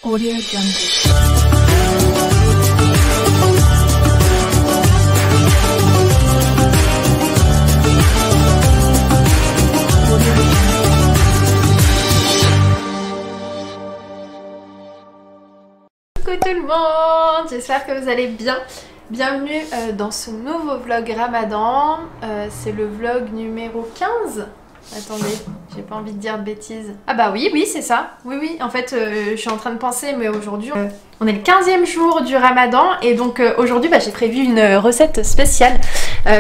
Audio Jungle. Coucou tout le monde, j'espère que vous allez bien. Bienvenue dans ce nouveau vlog Ramadan. C'est le vlog numéro 15. Attendez, j'ai pas envie de dire de bêtises. Ah bah oui, c'est ça. Oui, en fait, je suis en train de penser, mais aujourd'hui, on est le 15e jour du Ramadan. Et donc aujourd'hui, j'ai prévu une recette spéciale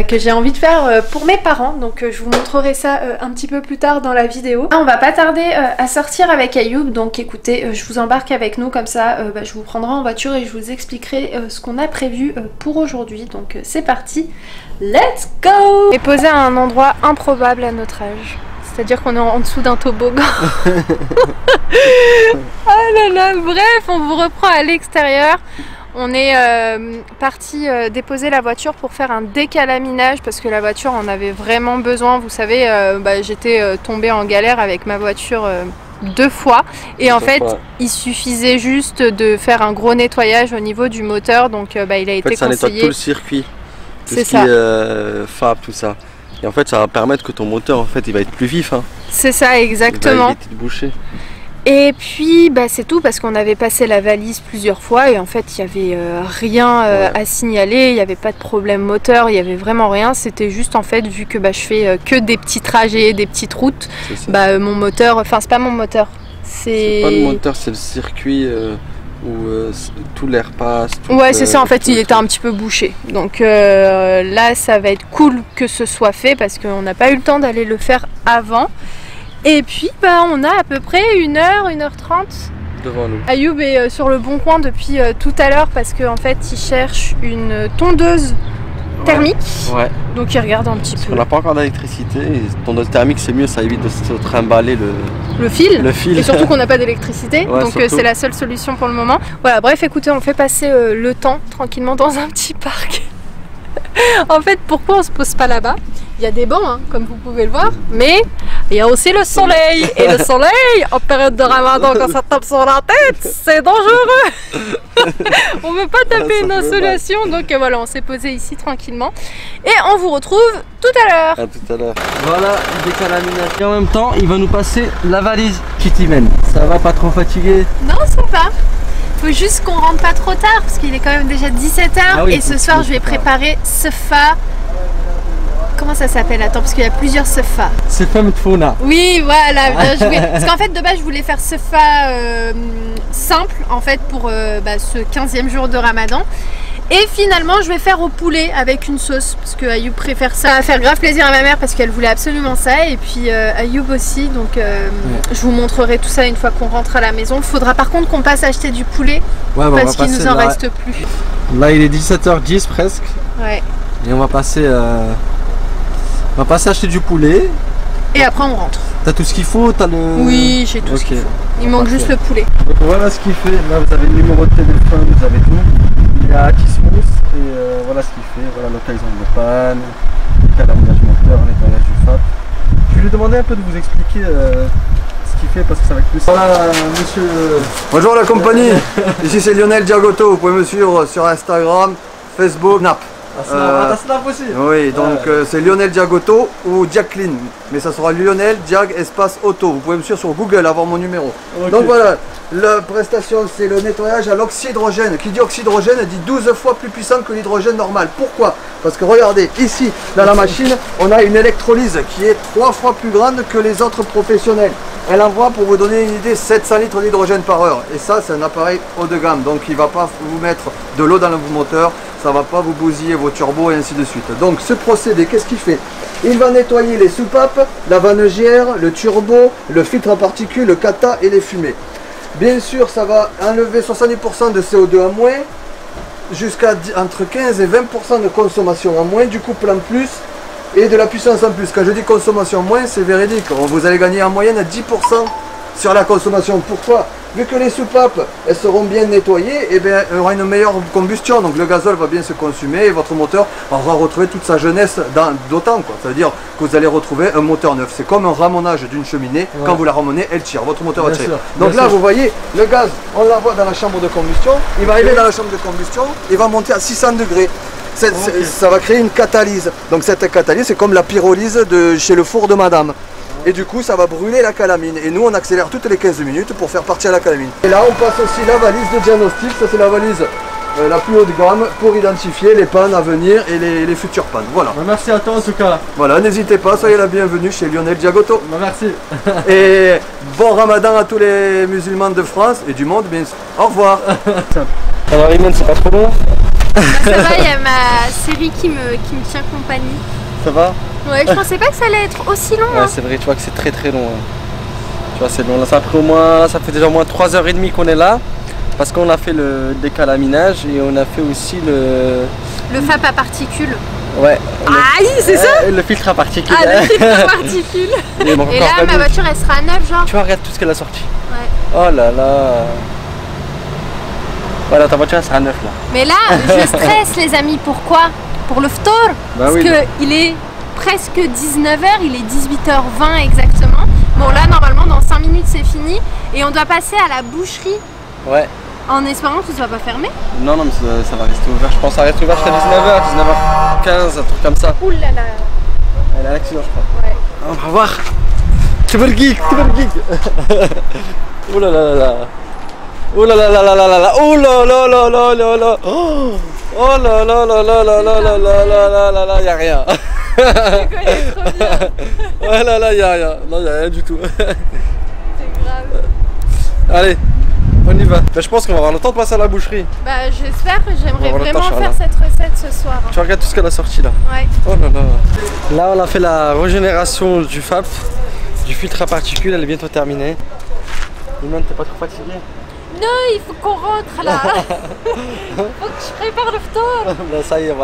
que j'ai envie de faire pour mes parents. Donc je vous montrerai ça un petit peu plus tard dans la vidéo. On va pas tarder à sortir avec Ayoub. Donc écoutez, je vous embarque avec nous, comme ça je vous prendrai en voiture et je vous expliquerai ce qu'on a prévu pour aujourd'hui. Donc c'est parti, let's go! Et posé à un endroit improbable à notre âge. C'est-à-dire qu'on est en dessous d'un toboggan. Oh là là, bref, on vous reprend à l'extérieur. On est parti déposer la voiture pour faire un décalaminage parce que la voiture en avait vraiment besoin. Vous savez, j'étais tombée en galère avec ma voiture 2 fois. Et en fait, il suffisait juste de faire un gros nettoyage au niveau du moteur. Donc il a été conseillé. Ça nettoie tout le circuit. C'est ça. Fab, tout ça. Et en fait, ça va permettre que ton moteur, en fait, il va être plus vif. Hein. C'est ça, exactement. Il va éviter de boucher. Et puis c'est tout parce qu'on avait passé la valise plusieurs fois et en fait il n'y avait rien à signaler, il n'y avait pas de problème moteur, il n'y avait vraiment rien. C'était juste en fait, vu que je fais que des petits trajets, des petites routes, mon moteur, enfin c'est pas mon moteur. C'est pas le moteur, c'est le circuit où tout l'air passe. Ouais, c'est ça, en fait il était un petit peu bouché. Donc là ça va être cool que ce soit fait parce qu'on n'a pas eu le temps d'aller le faire avant. Et puis on a à peu près 1h, 1h30 devant nous. Ayoub est sur le bon coin depuis tout à l'heure parce qu'en fait il cherche une tondeuse thermique. Ouais. Donc il regarde un petit peu. On n'a pas encore d'électricité. Tondeuse thermique c'est mieux, ça évite de se trimballer le fil. Et surtout qu'on n'a pas d'électricité. Donc c'est la seule solution pour le moment. Voilà, bref, écoutez, on fait passer le temps tranquillement dans un petit parc. En fait, pourquoi on se pose pas là-bas? Il y a des bancs, hein, comme vous pouvez le voir, mais il y a aussi le soleil. Et le soleil, en période de Ramadan, quand ça tape sur la tête, c'est dangereux. On ne veut pas taper une insolation, donc voilà, on s'est posé ici tranquillement. Et on vous retrouve tout à l'heure. À tout à l'heure. Voilà, il décalaminage. Et en même temps, il va nous passer la valise Kitty Man. Ça va, pas trop fatigué? Non, ça va. Faut juste qu'on rentre pas trop tard parce qu'il est quand même déjà 17h et ce soir je vais préparer Sefa. Comment ça s'appelle? Attends, parce qu'il y a plusieurs Sefa. Sefa Mutfouna. Oui, voilà, bien joué. Parce qu'en fait de base je voulais faire Sefa simple en fait pour ce 15e jour de Ramadan. Et finalement je vais faire au poulet avec une sauce parce que Ayoub préfère ça. Ça va faire grave plaisir à ma mère parce qu'elle voulait absolument ça. Et puis Ayoub aussi, donc je vous montrerai tout ça une fois qu'on rentre à la maison. Il faudra par contre qu'on passe acheter du poulet parce qu'il nous en reste plus. Là il est 17h10 presque. Ouais. Et on va passer acheter du poulet. Et après on rentre. T'as tout ce qu'il faut? Oui, j'ai tout ce qu'il faut. Il manque juste le poulet. Donc voilà ce qu'il fait. Là vous avez le numéro de téléphone, vous avez tout. Il est à Atismous et voilà ce qu'il fait. Voilà l'occasion de panne, décalaminage moteur, nettoyage du FAP. Je vais lui demander un peu de vous expliquer ce qu'il fait parce que ça va être plus. Voilà monsieur. Bonjour la compagnie. Ici c'est Lionel Diagoto. Vous pouvez me suivre sur Instagram, Facebook, Snap. Snap aussi. Oui, donc c'est Lionel Diagoto ou Jacqueline, mais ça sera Lionel Diag espace auto. Vous pouvez me suivre sur Google, avoir mon numéro. Okay. Donc voilà, la prestation c'est le nettoyage à l'oxydrogène. Qui dit oxydrogène dit 12 fois plus puissant que l'hydrogène normal. Pourquoi? Parce que regardez, ici dans la machine, on a une électrolyse qui est 3 fois plus grande que les autres professionnels. Elle envoie, pour vous donner une idée, 700 litres d'hydrogène par heure. Et ça, c'est un appareil haut de gamme. Donc il ne va pas vous mettre de l'eau dans le moteur. Ça ne va pas vous bousiller vos turbos et ainsi de suite. Donc ce procédé, qu'est-ce qu'il fait? Il va nettoyer les soupapes, la vannegère, le turbo, le filtre à particules, le kata et les fumées. Bien sûr, ça va enlever 70% de CO2 en moins, jusqu'à entre 15 et 20% de consommation en moins, du couple en plus et de la puissance en plus. Quand je dis consommation en moins, c'est véridique. Vous allez gagner en moyenne 10% sur la consommation. Pourquoi? vu que les soupapes elles seront bien nettoyées, et bien il y aura une meilleure combustion, donc le gazole va bien se consumer et votre moteur aura retrouvé toute sa jeunesse d'autant quoi. Ça veut dire que vous allez retrouver un moteur neuf. C'est comme un ramonage d'une cheminée, quand vous la ramonez, elle tire, votre moteur va tirer. Donc là vous voyez, le gaz, on l'envoie dans la chambre de combustion, il va arriver dans la chambre de combustion, il va monter à 600 degrés. Ça va créer une catalyse. Donc cette catalyse, c'est comme la pyrolyse chez le four de madame. Et du coup, ça va brûler la calamine. Et nous, on accélère toutes les 15 minutes pour faire partir la calamine. Et là, on passe aussi la valise de diagnostic. Ça, c'est la valise la plus haut de gamme pour identifier les pannes à venir et les futures pannes. Voilà. Merci à toi en tout cas. Voilà, n'hésitez pas, soyez la bienvenue chez Lionel Diagoto. Merci. Et bon ramadan à tous les musulmans de France et du monde, bien sûr. Au revoir. Alors, Imen, c'est pas trop long? Ça va, il y a ma série qui me tient compagnie. Ça va? Ouais, je pensais pas que ça allait être aussi long. Ouais, c'est vrai, tu vois que c'est très très long. Tu vois, c'est long. Là, ça a pris au moins, ça fait déjà au moins 3h30 qu'on est là. Parce qu'on a fait le décalaminage et on a fait aussi le FAP à particules. Ouais. Aïe, c'est ça? Le filtre à particules. Ah, le filtre à particules. Et là, ma voiture, elle sera à neuf, genre. Tu vois, regarde tout ce qu'elle a sorti. Ouais. Oh là là. Voilà, ta voiture, elle sera à neuf là. Mais là, je stresse, les amis. Pourquoi? Pour le ftour. Parce qu'il est presque 19h, il est 18h20 exactement. Bon, là, normalement, dans 5 minutes, c'est fini. Et on doit passer à la boucherie. Ouais. En espérant que ce soit pas fermé. Non, mais ça va rester ouvert. Je pense que ça reste ouvert jusqu'à 19h, 19h15, un truc comme ça. Ouh là là. Elle a l'accident, je crois. Ouais. On va voir. Tu veux le geek, tu veux le geek. Ouh là là là là. Oh là là là là là là là. Oh là là là là là là. Oh là là là là là là là là là là là. Y'a rien. C'est quoi, il est trop bien. Ouais là là, y'a rien. Non, y'a rien du tout. C'est grave. Allez, on y va. Bah, je pense qu'on va avoir le temps de passer à la boucherie. Bah j'espère, j'aimerais vraiment temps, faire cette recette ce soir. Tu regardes tout ce qu'elle a sorti là. Ouais. Oh là là. Là on a fait la régénération du FAP, du filtre à particules, elle est bientôt terminée. Iman, t'es pas trop fatigué? Non, il faut qu'on rentre là. Faut que je prépare le ftour. Bah ça y est,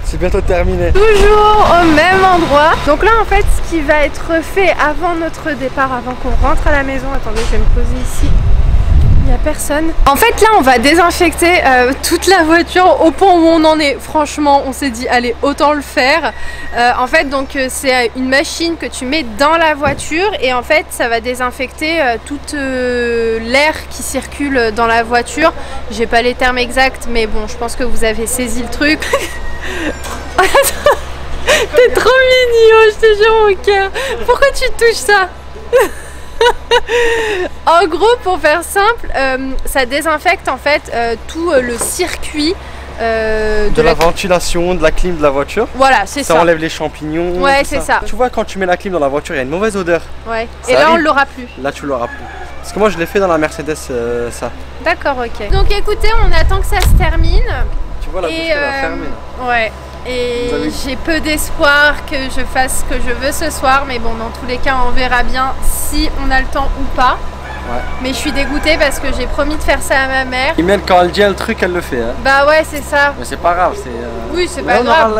c'est bientôt terminé. Toujours au même endroit. Donc là en fait ce qui va être fait avant notre départ, avant qu'on rentre à la maison, attendez je vais me poser ici, il n'y a personne. En fait là on va désinfecter toute la voiture au point où on en est. Franchement on s'est dit allez autant le faire. En fait donc c'est une machine que tu mets dans la voiture et en fait ça va désinfecter toute l'air qui circule dans la voiture. J'ai pas les termes exacts mais bon je pense que vous avez saisi le truc. T'es trop mignon, je te jure mon cœur. Pourquoi tu touches ça? En gros, pour faire simple, ça désinfecte en fait tout le circuit de la ventilation, de la clim de la voiture. Voilà, c'est ça. Ça enlève les champignons. Ouais, c'est ça. Tu vois, quand tu mets la clim dans la voiture, il y a une mauvaise odeur. Ouais. Ça et là, arrive. on l'aura plus. Là, tu l'auras plus. Parce que moi, je l'ai fait dans la Mercedes, ça. D'accord, ok. Donc écoutez, on attend que ça se termine. Tu vois, la bouche, elle est fermée. Ouais. Et j'ai peu d'espoir que je fasse ce que je veux ce soir, mais bon, dans tous les cas, on verra bien si on a le temps ou pas. Ouais. Mais je suis dégoûtée parce que j'ai promis de faire ça à ma mère. Imen, quand elle dit un truc, elle le fait. Hein. Bah ouais, c'est ça. Mais c'est pas grave, c'est. Oui, c'est pas grave.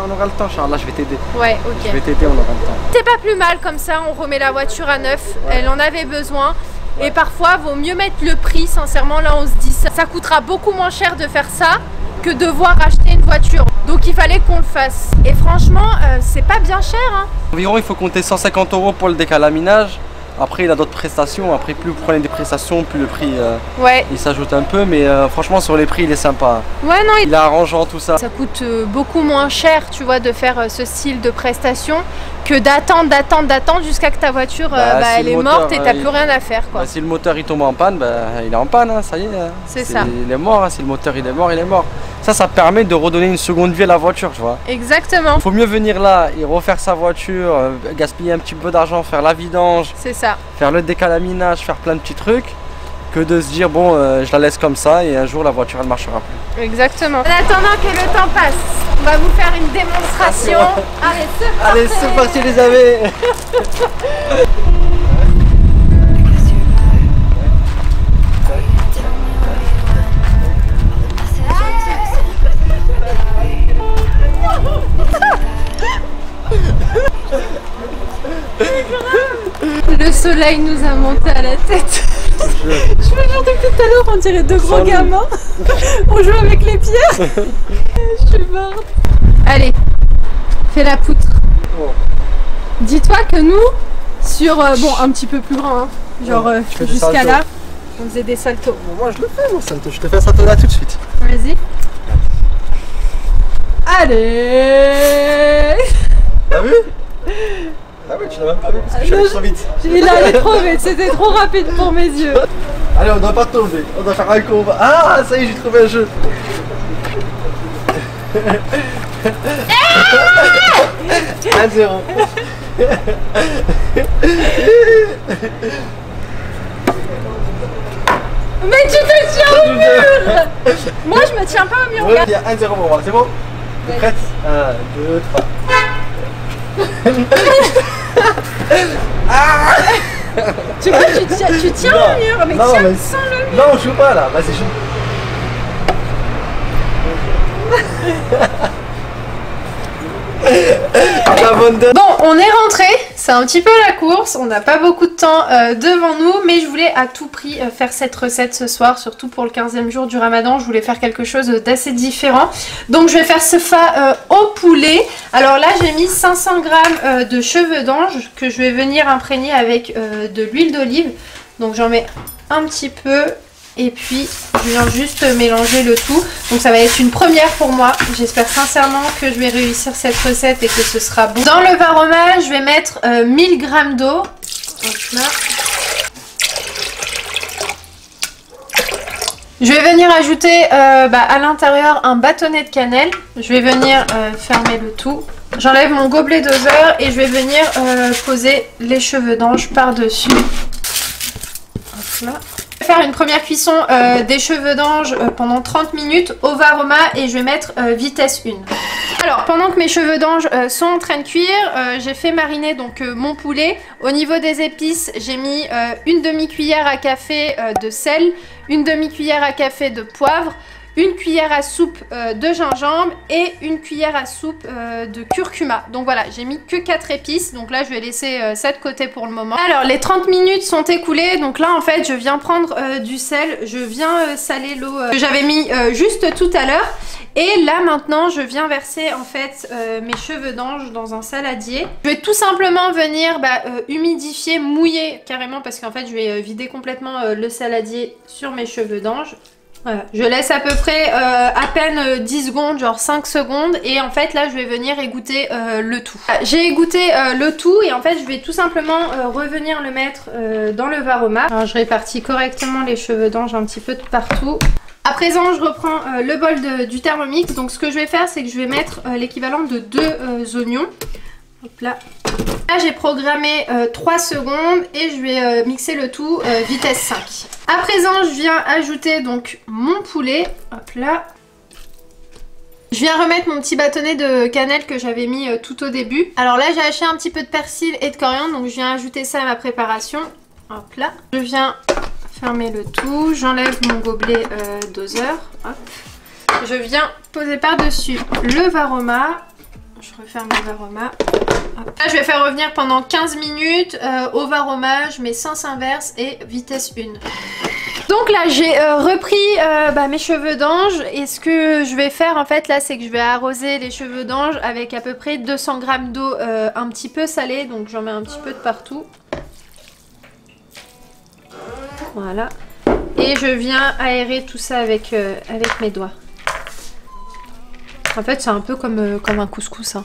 On aura le temps, Charles. Là, je vais t'aider. Ouais, ok. Je vais t'aider, on aura le temps. C'est pas plus mal comme ça, on remet la voiture à neuf. Ouais. Elle en avait besoin. Ouais. Et parfois, vaut mieux mettre le prix. Sincèrement, là, on se dit ça coûtera beaucoup moins cher de faire ça que devoir acheter une voiture. Donc il fallait qu'on le fasse. Et franchement, c'est pas bien cher. Hein. Environ, il faut compter 150 € pour le décalaminage. Après, il a d'autres prestations. Après, plus vous prenez des prestations, plus le prix il s'ajoute un peu. Mais franchement, sur les prix, il est sympa. Ouais, non, il est arrangeant, tout ça. Ça coûte beaucoup moins cher, tu vois, de faire ce style de prestation que d'attendre jusqu'à que ta voiture elle est morte et t'as plus rien à faire, quoi. Si le moteur il tombe en panne, il est en panne, hein, ça y est. C'est ça. Il est mort, hein, si le moteur il est mort, il est mort. Ça permet de redonner une seconde vie à la voiture, tu vois. Exactement. Il faut mieux venir là et refaire sa voiture, gaspiller un petit peu d'argent, faire la vidange. C'est ça. Faire le décalaminage, faire plein de petits trucs, que de se dire bon, je la laisse comme ça et un jour la voiture elle marchera plus. Exactement. En attendant que le temps passe, on va vous faire une démonstration. Allez, c'est parti. Allez, c'est parti les amis. Le soleil nous a monté à la tête. Je me jure depuis tout à l'heure, on dirait deux gros gamins. On joue avec les pierres. Je suis morte. Allez, fais la poutre. Oh. Dis-toi que nous, sur bon, un petit peu plus grand, hein, genre jusqu'à là, on faisait des saltos. Bon, moi je le fais mon salto, je te fais un salto là tout de suite. Vas-y. Allez. T'as vu? Ah oui, tu l'as même pas vu parce que je suis allé trop vite. Il allait trop vite, c'était trop rapide pour mes yeux. Allez, on doit pas tomber, on doit faire un combat. Ah, ça y est, j'ai trouvé un jeu. 1-0. Mais tu te tiens au mur. Moi je me tiens pas au mur. Ouais, il y a 1-0 pour moi, c'est bon? T'es prête? 1, 2, 3. Tu tiens au mur, mais non, tiens mais... sans le mur. Non, je joue pas là, vas-y, joue. Bon, on est rentré, c'est un petit peu la course, on n'a pas beaucoup de temps devant nous, mais je voulais à tout prix faire cette recette ce soir, surtout pour le 15e jour du Ramadan, je voulais faire quelque chose d'assez différent. Donc je vais faire ce fa au poulet. Alors là j'ai mis 500 g de cheveux d'ange que je vais venir imprégner avec de l'huile d'olive. Donc j'en mets un petit peu. Et puis je viens juste mélanger le tout. Donc ça va être une première pour moi. J'espère sincèrement que je vais réussir cette recette et que ce sera bon. Dans le varoma, je vais mettre 1000 g d'eau. Je vais venir ajouter à l'intérieur un bâtonnet de cannelle. Je vais venir fermer le tout. J'enlève mon gobelet doseur et je vais venir poser les cheveux d'ange par-dessus. Hop là. Je vais faire une première cuisson des cheveux d'ange pendant 30 minutes au varoma et je vais mettre vitesse 1. Alors pendant que mes cheveux d'ange sont en train de cuire, j'ai fait mariner donc mon poulet. Au niveau des épices, j'ai mis une demi-cuillère à café de sel, une demi-cuillère à café de poivre, une cuillère à soupe de gingembre et une cuillère à soupe de curcuma. Donc voilà, j'ai mis que 4 épices, donc là je vais laisser ça de côté pour le moment. Alors les 30 minutes sont écoulées, donc là en fait je viens prendre du sel, je viens saler l'eau que j'avais mis juste tout à l'heure. Et là maintenant je viens verser en fait mes cheveux d'ange dans un saladier. Je vais tout simplement venir humidifier, mouiller carrément parce qu'en fait je vais vider complètement le saladier sur mes cheveux d'ange. Voilà. Je laisse à peu près à peine 10 secondes, genre 5 secondes et en fait là je vais venir égoutter le tout. J'ai égoutté le tout et en fait je vais tout simplement revenir le mettre dans le varoma. Alors je répartis correctement les cheveux d'ange un petit peu de partout. À présent je reprends le bol du Thermomix. Donc ce que je vais faire c'est que je vais mettre l'équivalent de 2 oignons. Hop là. Là j'ai programmé 3 secondes et je vais mixer le tout vitesse 5. À présent je viens ajouter donc mon poulet. Hop là. Je viens remettre mon petit bâtonnet de cannelle que j'avais mis tout au début. Alors là j'ai haché un petit peu de persil et de coriandre, donc je viens ajouter ça à ma préparation. Hop là. Je viens fermer le tout. J'enlève mon gobelet doseur. Hop. Je viens poser par-dessus le varoma. Je referme le varoma. Hop. Là je vais faire revenir pendant 15 minutes au varoma, je mets sens inverse et vitesse 1. Donc là j'ai repris mes cheveux d'ange et ce que je vais faire en fait là c'est que je vais arroser les cheveux d'ange avec à peu près 200 g d'eau un petit peu salée, donc j'en mets un petit peu de partout. Voilà. Et je viens aérer tout ça avec mes doigts. En fait c'est un peu comme un couscous hein.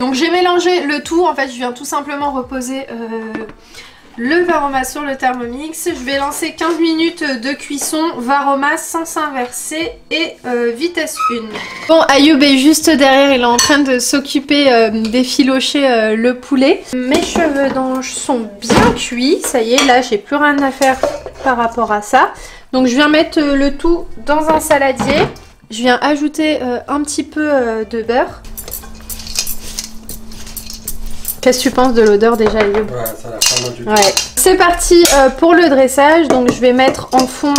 Donc j'ai mélangé le tout, en fait je viens tout simplement reposer le varoma sur le Thermomix. Je vais lancer 15 minutes de cuisson, varoma, sens inversé et vitesse 1. Bon, Ayoub est juste derrière, il est en train de s'occuper d'effilocher le poulet. Mes cheveux d'ange sont bien cuits, ça y est, là j'ai plus rien à faire par rapport à ça. Donc je viens mettre le tout dans un saladier. Je viens ajouter un petit peu de beurre. Qu'est-ce que tu penses de l'odeur déjà, Ayoub? Ouais, ça a l'air pas mal du tout. Ouais. C'est parti pour le dressage. Donc je vais mettre en fond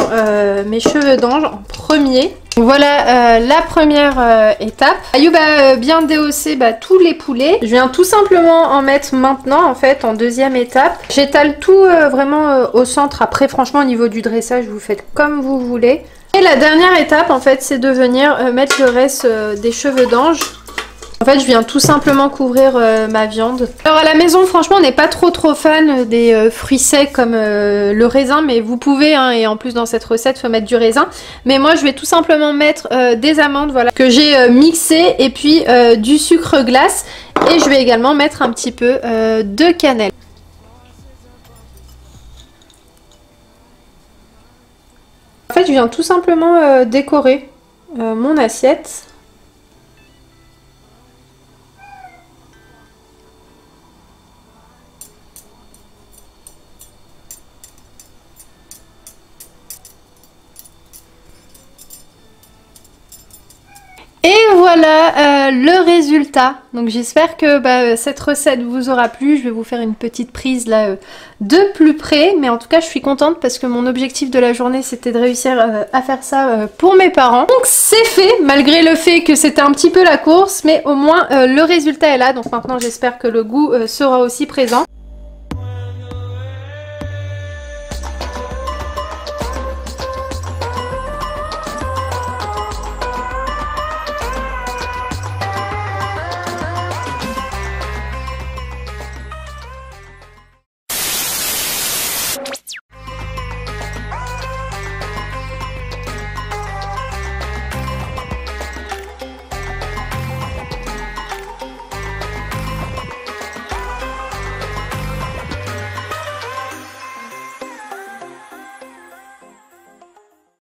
mes cheveux d'ange en premier. Voilà la première étape. Ayoub a bien déhaussé tous les poulets. Je viens tout simplement en mettre maintenant en fait en deuxième étape. J'étale tout vraiment au centre. Après franchement au niveau du dressage vous faites comme vous voulez. Et la dernière étape en fait c'est de venir mettre le reste des cheveux d'ange. En fait je viens tout simplement couvrir ma viande. Alors à la maison franchement on n'est pas trop fan des fruits secs comme le raisin, mais vous pouvez hein, et en plus dans cette recette il faut mettre du raisin. Mais moi je vais tout simplement mettre des amandes voilà, que j'ai mixées et puis du sucre glace, et je vais également mettre un petit peu de cannelle. En fait je viens tout simplement décorer mon assiette. Et voilà le résultat. Donc j'espère que cette recette vous aura plu. Je vais vous faire une petite prise là de plus près. Mais en tout cas je suis contente parce que mon objectif de la journée c'était de réussir à faire ça pour mes parents. Donc c'est fait, malgré le fait que c'était un petit peu la course. Mais au moins le résultat est là. Donc maintenant j'espère que le goût sera aussi présent.